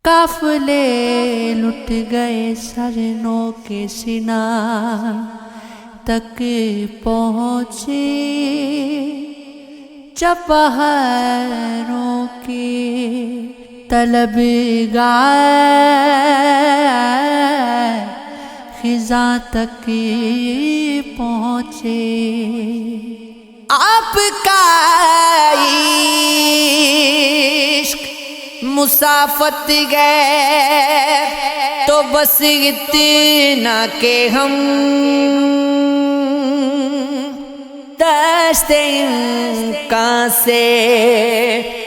قافلے لٹ گئے سرنوں کے سینا تک پہنچے، جب بہاروں کی طلبگار خزاں تک پہنچے۔ آپ کا عشق مسافت گئے تو بس اتنا کہ ہم دست امکان سے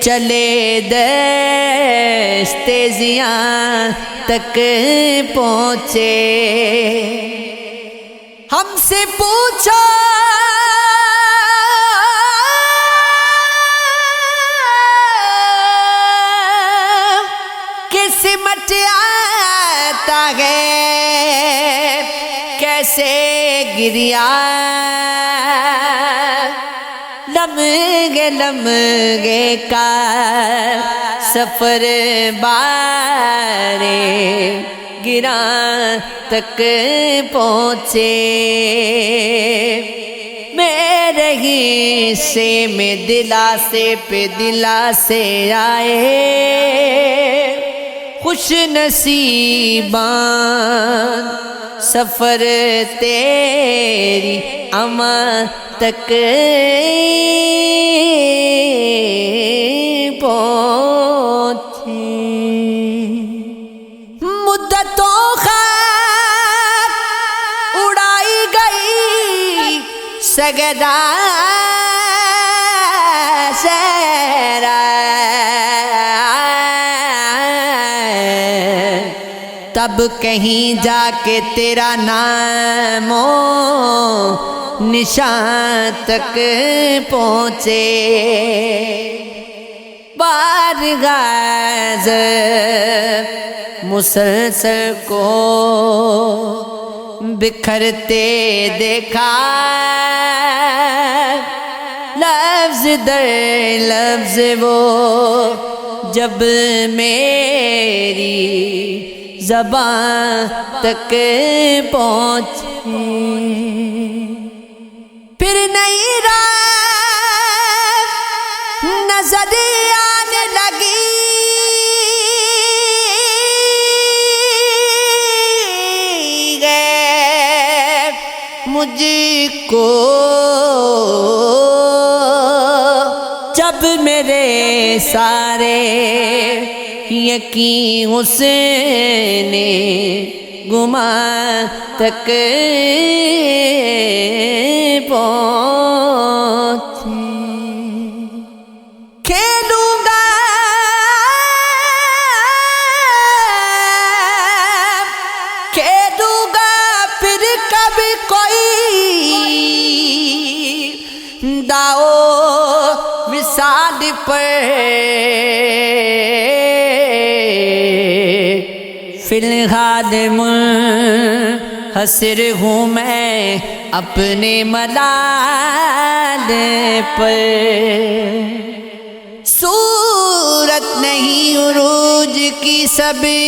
چلے دست زیاں تک پہنچے۔ ہم سے پوچھو کہ سمٹ آتا ہے کیسے گریا، لمحے لمحے کا سفر بارے گراں تک پہنچے۔ میرے حصے میں دلاسے پہ دلاسے آئے، خوش نصیبان سفر تیری امان تک پہنچے۔ مدتوں خاک اڑائی گئی سگدا سیرا، تب کہیں جا کے تیرا نام و نشان تک پہنچے۔ بارگاہ مسلسل کو بکھرتے دیکھا، لفظ در لفظ وہ جب میری زبان تک پہنچے۔ پھر نئی راہ نظر آنے لگی، مجھ کو جب میرے سارے یقین اس نے گمان تک پہنچے۔ کھیلوں گا کھیلوں گا پھر کبھی کوئی داؤ وصال پر، فی الحال منحصر ہوں میں اپنے ملال پر۔ صورت نہیں عروج کی سبھی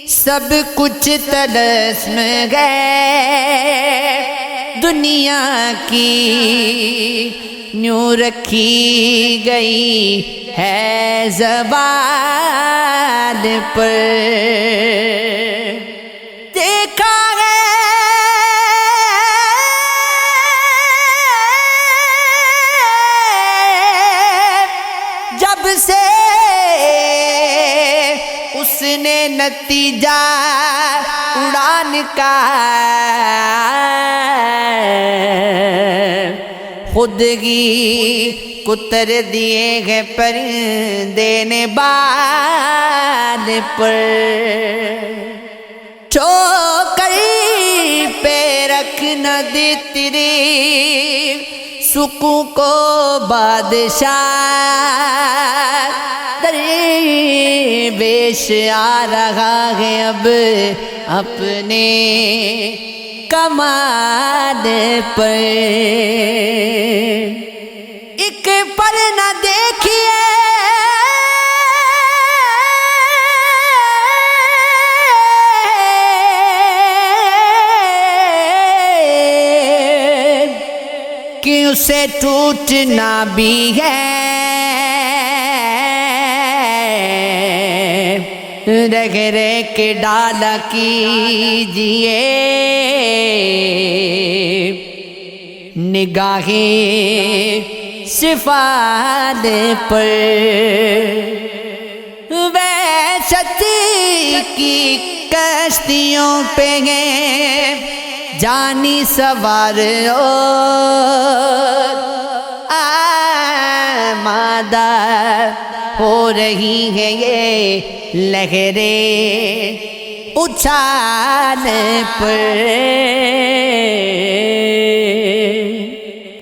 سب کچھ طلسم گئے، دنیا کی نیوں رکھی گئی ہے زوال پر۔ دیکھا ہے جب سے اس نے نتیجہ اڑان کا، خودگی کتر دیے گئے پرندے نے بال پر۔ ٹھوکر پہ رکھ نہ دے تیرے سکوں کو بادشاہ، درویش آ رہا ہے اب اپنے کمال پر۔ ایک پر نہ دیکھیے کہ اسے ٹوٹنا بھی ہے رہ رہ کے ڈالا کیجیے نگاہیں صفات پر وحشت کی کشتیوں پہ ہیں جانی سوار اور آمادہ ہو رہی ہیں یہ لہریں اچھال پر